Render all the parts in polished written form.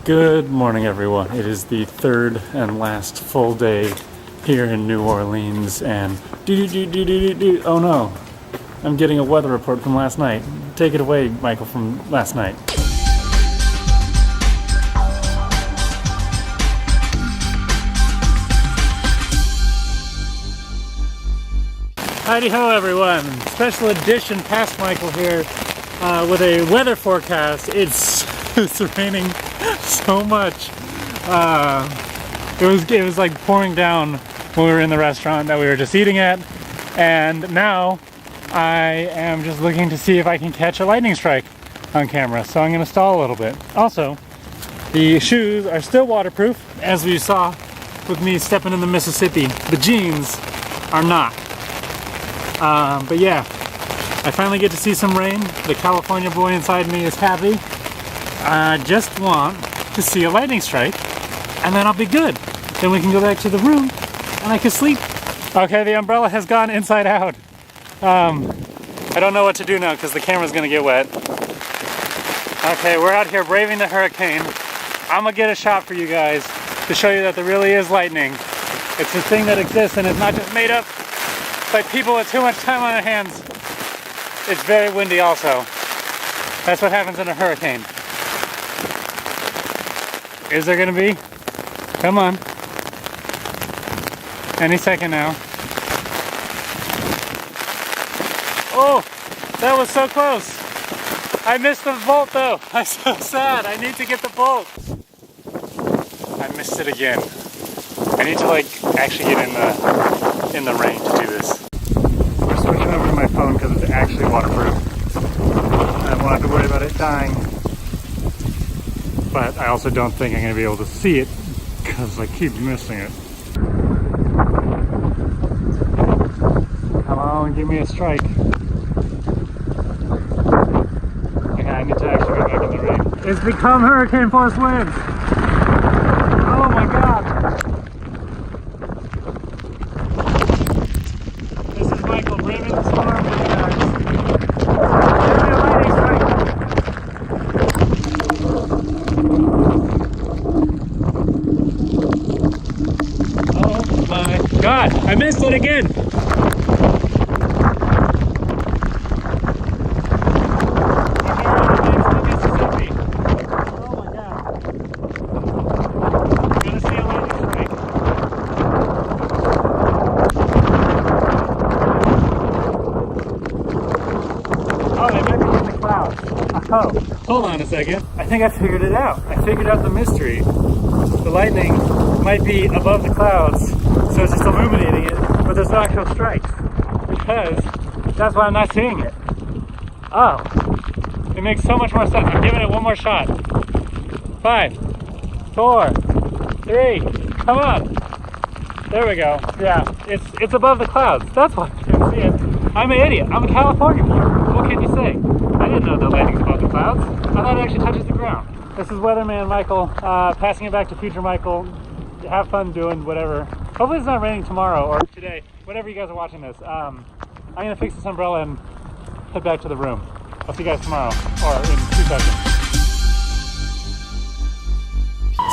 Good morning, everyone. It is the third and last full day here in New Orleans, and oh no, I'm getting a weather report from last night. Take it away, Michael, from last night. Heidi ho, everyone! Special edition Past Michael here with a weather forecast. It's raining so much. It was like pouring down when we were in the restaurant that we were just eating at, and now I am just looking to see if I can catch a lightning strike on camera. So I'm going to stall a little bit. Also, the shoes are still waterproof, as we saw with me stepping in the Mississippi. The jeans are not. But yeah, I finally get to see some rain. The California boy inside me is happy. I just want to see a lightning strike, and then I'll be good. Then we can go back to the room, and I can sleep. Okay, the umbrella has gone inside out. I don't know what to do now because the camera's gonna get wet. Okay, we're out here braving the hurricane. I'm gonna get a shot for you guys to show you that there really is lightning. It's a thing that exists, and it's not just made up by people with too much time on their hands. It's very windy also. That's what happens in a hurricane. Is there gonna be? Come on. Any second now. Oh, that was so close. I missed the bolt though. I'm so sad. I need to get the bolt. I missed it again. I need to like actually get in the rain to do this. We're switching over to my phone because it's actually waterproof. I won't have to worry about it dying. But I also don't think I'm going to be able to see it because I keep missing it. Come on, give me a strike. Okay, I need to actually go back in the rain. It's become hurricane force winds! Oh my god! This is Michael braving the storm with you guys. Give me a lightning strike! Oh my god! I missed it again! Oh, hold on a second. I think I figured it out. I figured out the mystery. The lightning might be above the clouds, so it's just illuminating it, but there's no actual strike. Because that's why I'm not seeing it. Oh, it makes so much more sense. I'm giving it one more shot. 5, 4, 3, come on. There we go. Yeah, it's above the clouds. That's why I can't see it. I'm an idiot. I'm a California boy. What can you say? I didn't know the lightning's above the clouds. I thought it actually touches the ground. This is Weatherman Michael, passing it back to future Michael. Have fun doing whatever. Hopefully it's not raining tomorrow or today, whenever you guys are watching this. I'm gonna fix this umbrella and head back to the room. I'll see you guys tomorrow, or in 2 seconds.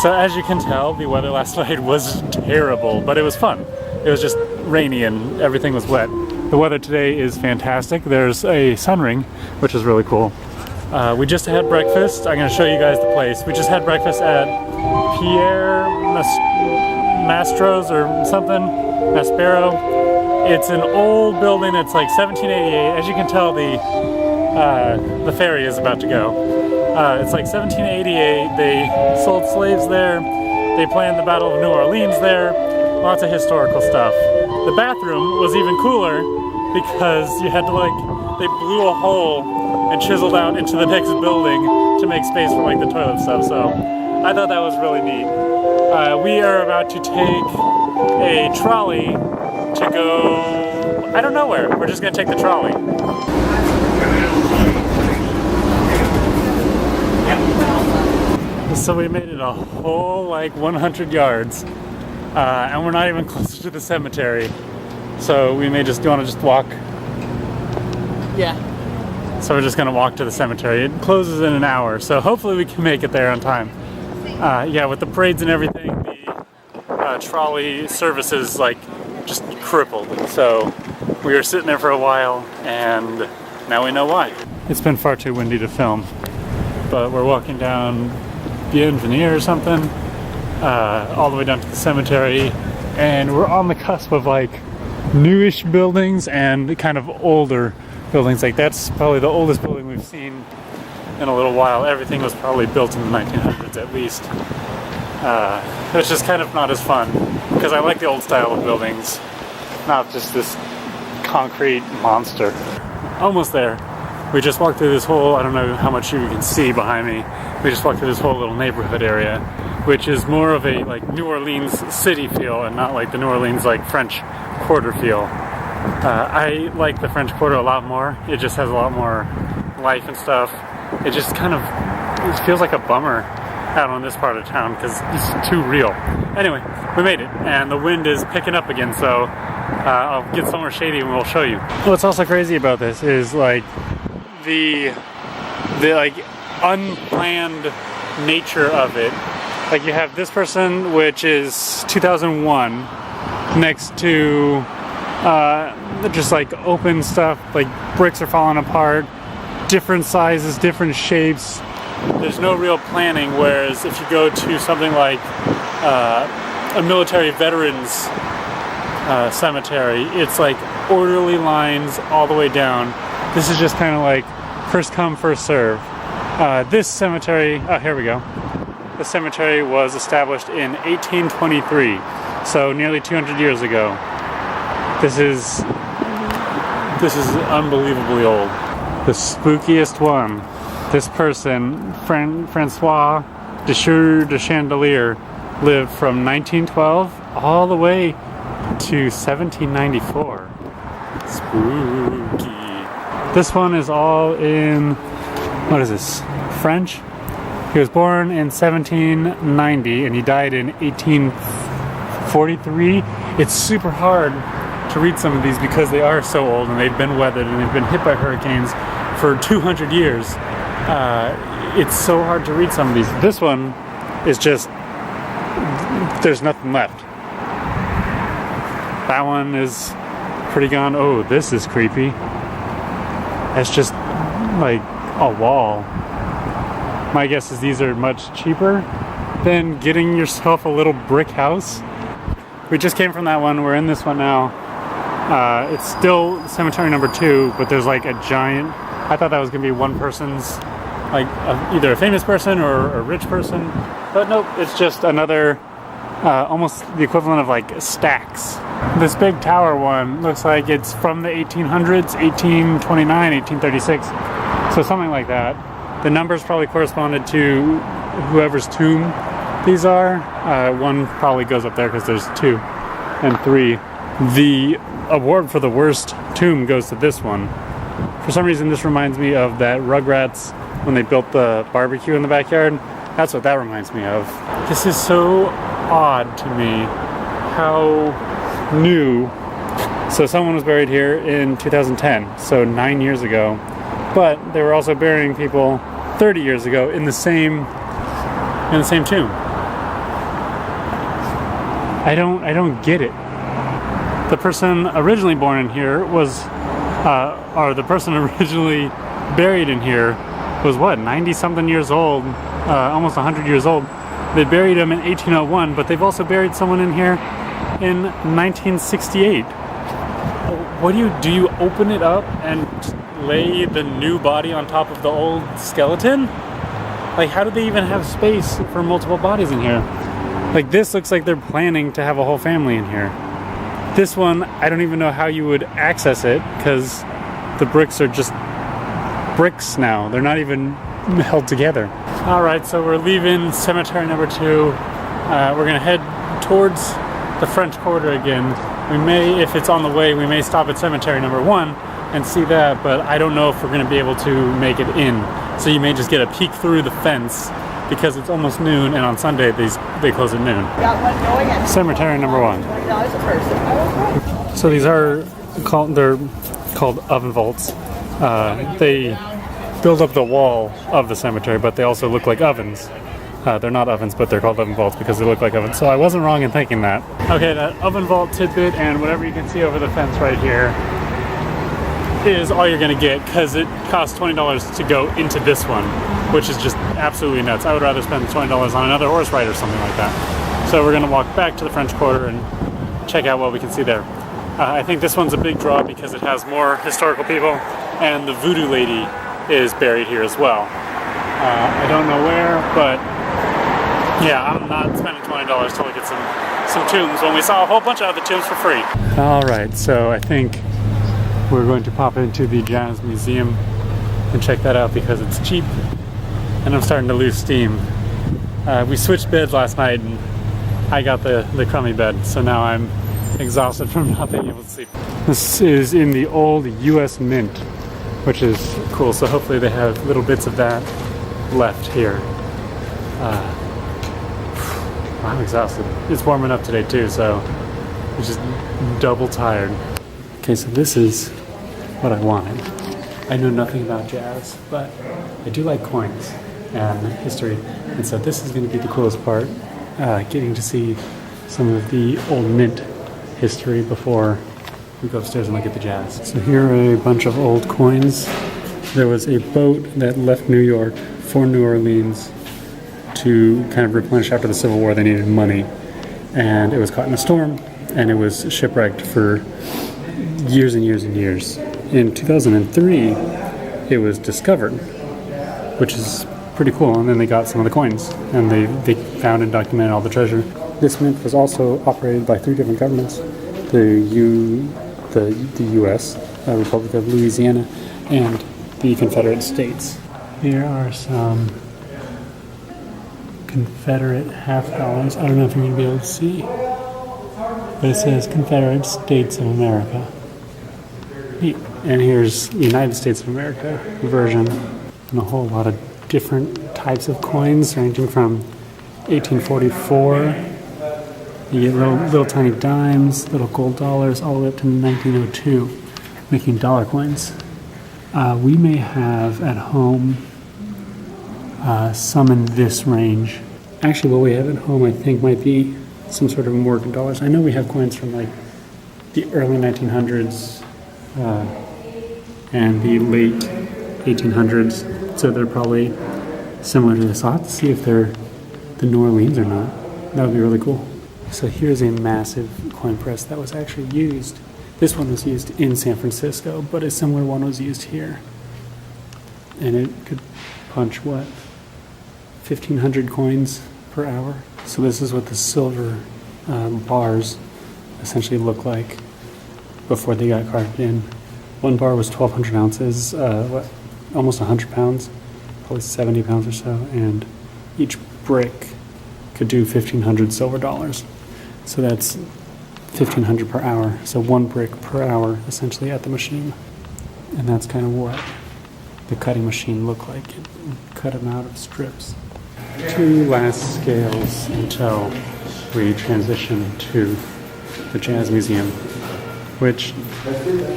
So as you can tell, the weather last night was terrible, but it was fun. It was just rainy and everything was wet. The weather today is fantastic. There's a sun ring, which is really cool. We just had breakfast. I'm going to show you guys the place. We just had breakfast at Pierre Mastro's or something, Maspero. It's an old building. It's like 1788. As you can tell, the ferry is about to go. It's like 1788. They sold slaves there. They planned the Battle of New Orleans there. Lots of historical stuff. The bathroom was even cooler because you had to they blew a hole and chiseled out into the next building to make space for like the toilet stuff. So I thought that was really neat. We are about to take a trolley to go, I don't know where. We're just gonna take the trolley. So we made it a whole like 100 yards. And we're not even close to the cemetery, so we may just want to just walk. Yeah. So we're just gonna walk to the cemetery. It closes in an hour, so hopefully we can make it there on time. Yeah, with the parades and everything, the trolley service is like just crippled. So we were sitting there for a while, and now we know why. It's been far too windy to film, but we're walking down Bienvenue or something, all the way down to the cemetery, and we're on the cusp of like newish buildings and kind of older buildings. Like that's probably the oldest building we've seen in a little while. Everything was probably built in the 1900s at least. It's just kind of not as fun because I like the old style of buildings, not just this concrete monster. Almost there. We just walked through this whole, I don't know how much you can see behind me, we just walked through this whole little neighborhood area, which is more of a like New Orleans city feel and not like the New Orleans like French Quarter feel. I like the French Quarter a lot more. It just has a lot more life and stuff. It just kind of, it feels like a bummer out on this part of town because it's too real. Anyway, we made it, and the wind is picking up again, so I'll get somewhere shady and we'll show you. What's also crazy about this is like the like unplanned nature of it. Like you have this person, which is 2001, next to just like open stuff, like bricks are falling apart, different sizes, different shapes. There's no real planning, whereas if you go to something like a military veterans cemetery, it's like orderly lines all the way down. This is just kind of like first come, first serve. This cemetery, oh, here we go. The cemetery was established in 1823, so nearly 200 years ago. This is unbelievably old. The spookiest one. This person, Francois Deschour de Chandelier, lived from 1912 all the way to 1794. Spooky. This one is all in, what is this, French? He was born in 1790 and he died in 1843. It's super hard to read some of these because they are so old and they've been weathered and they've been hit by hurricanes for 200 years. It's so hard to read some of these. This one is just, there's nothing left. That one is pretty gone. Oh, this is creepy. It's just like a wall. My guess is these are much cheaper than getting yourself a little brick house. We just came from that one. We're in this one now. It's still cemetery number 2, but there's like a giant, I thought that was gonna be one person's, like either a famous person or a rich person, but nope, it's just another, almost the equivalent of like stacks. This big tower one looks like it's from the 1800s, 1829, 1836, so something like that. The numbers probably corresponded to whoever's tomb these are. One probably goes up there because there's 2 and 3. The award for the worst tomb goes to this one. For some reason this reminds me of that Rugrats when they built the barbecue in the backyard. That's what that reminds me of. This is so odd to me how new. So someone was buried here in 2010, so 9 years ago, but they were also burying people 30 years ago in the same tomb. I don't get it. The person originally born in here was, or the person originally buried in here was what, 90 something years old, almost 100 years old. They buried him in 1801, but they've also buried someone in here in 1968. What do you open it up and lay the new body on top of the old skeleton? Like, how do they even have space for multiple bodies in here? Like, this looks like they're planning to have a whole family in here. This one, I don't even know how you would access it because the bricks are just bricks now. They're not even held together. All right, so we're leaving cemetery number 2. We're gonna head towards the French Quarter again. We may, if it's on the way, we may stop at cemetery number 1 and see that, but I don't know if we're gonna be able to make it in. So you may just get a peek through the fence because it's almost noon, and on Sunday they close at noon. Cemetery number 1. So these are called oven vaults. They build up the wall of the cemetery, but they also look like ovens. They're not ovens, but they're called oven vaults because they look like ovens. So I wasn't wrong in thinking that. Okay, that oven vault tidbit and whatever you can see over the fence right here is all you're gonna get because it costs $20 to go into this one, which is just absolutely nuts. I would rather spend $20 on another horse ride or something like that. So we're gonna walk back to the French Quarter and check out what we can see there. I think this one's a big draw because it has more historical people, and the voodoo lady is buried here as well. I don't know where, but yeah, I'm not spending $20 to look at some tombs when we saw a whole bunch of other tombs for free. All right, so I think we're going to pop into the Jazz Museum and check that out because it's cheap, and I'm starting to lose steam. We switched beds last night, and I got the crummy bed, so now I'm exhausted from not being able to sleep. This is in the old US Mint, which is cool, so hopefully they have little bits of that left here. I'm exhausted. It's warm enough today too, so I'm just double tired. Okay, so this is what I wanted. I know nothing about jazz, but I do like coins and history, and so this is going to be the coolest part, getting to see some of the old mint history before we go upstairs and look at the jazz. So here are a bunch of old coins. There was a boat that left New York for New Orleans to kind of replenish after the Civil War. They needed money, and it was caught in a storm, and it was shipwrecked for years and years and years. In 2003, it was discovered, which is pretty cool, and then they got some of the coins, and they found and documented all the treasure. This mint was also operated by 3 different governments: the U.S., Republic of Louisiana, and the Confederate States. Here are some Confederate $50. I don't know if you're going to be able to see, but it says Confederate States of America. Neat. And here's United States of America version, and a whole lot of different types of coins, ranging from 1844. You get little tiny dimes, little gold dollars, all the way up to 1902, making dollar coins. We may have at home some in this range. Actually, what we have at home, I think, might be some sort of Morgan dollars. I know we have coins from like the early 1900s and the late 1800s, so they're probably similar to this. I'll have to see if they're the New Orleans or not. That would be really cool. So here's a massive coin press that was actually used. This one was used in San Francisco, but a similar one was used here. And it could punch, what, 1,500 coins per hour? So this is what the silver bars essentially look like before they got carved in. One bar was 1,200 ounces, almost 100 pounds, probably 70 pounds or so, and each brick could do 1,500 silver dollars. So that's 1,500 per hour. So one brick per hour, essentially, at the machine. And that's kind of what the cutting machine looked like. It cut them out of strips. 2 last scales until we transition to the Jazz Museum, which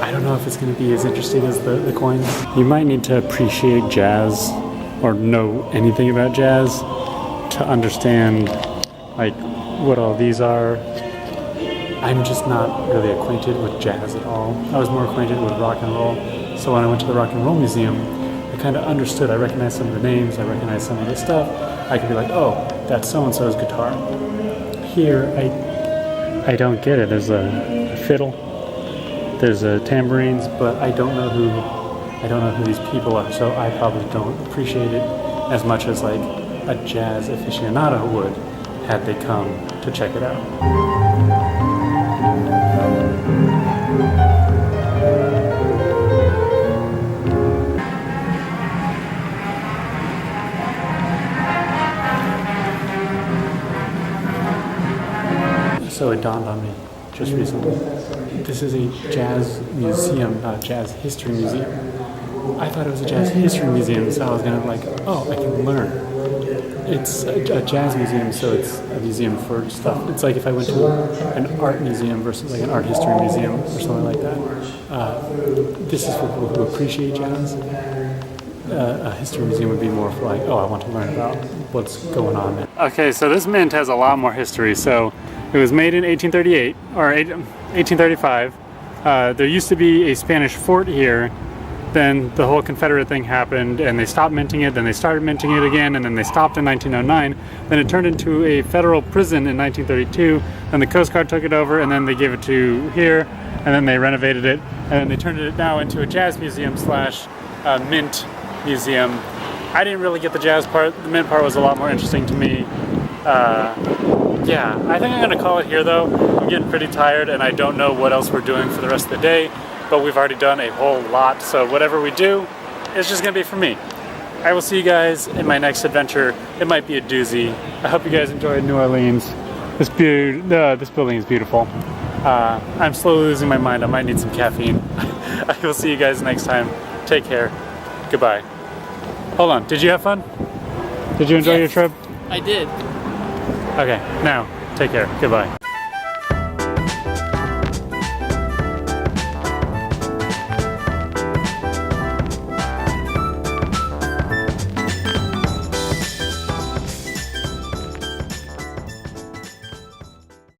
I don't know if it's going to be as interesting as the coins. You might need to appreciate jazz or know anything about jazz to understand like what all these are. I'm just not really acquainted with jazz at all. I was more acquainted with rock and roll. So when I went to the Rock and Roll Museum, I kind of understood. I recognized some of the names. I recognized some of the stuff. I could be like, oh, that's so-and-so's guitar. Here, I don't get it. There's a fiddle. There's tambourines, but I don't know who these people are. So I probably don't appreciate it as much as like a jazz aficionado would had they come to check it out. So it dawned on me just recently. This is a jazz museum, not a jazz history museum. I thought it was a jazz history museum, so I was gonna like, oh, I can learn. It's a jazz museum, so it's a museum for stuff. It's like if I went to an art museum versus like an art history museum or something like that. This is for people who appreciate jazz. a history museum would be more for like, oh, I want to learn about what's going on. Okay, so this mint has a lot more history. So it was made in 1838 or 1835. There used to be a Spanish fort here. Then the whole Confederate thing happened and they stopped minting it, then they started minting it again, and then they stopped in 1909. Then it turned into a federal prison in 1932, then the Coast Guard took it over, and then they gave it to here, and then they renovated it, and then they turned it now into a jazz museum slash mint museum. I didn't really get the jazz part. The mint part was a lot more interesting to me. Yeah, I think I'm gonna call it here though. I'm getting pretty tired and I don't know what else we're doing for the rest of the day, but we've already done a whole lot, so whatever we do, it's just gonna be for me. I will see you guys in my next adventure. It might be a doozy. I hope you guys enjoyed New Orleans. This building is beautiful. I'm slowly losing my mind. I might need some caffeine. I will see you guys next time. Take care. Goodbye. Hold on, did you have fun? Did you enjoy your trip? I did. Okay, now, take care. Goodbye.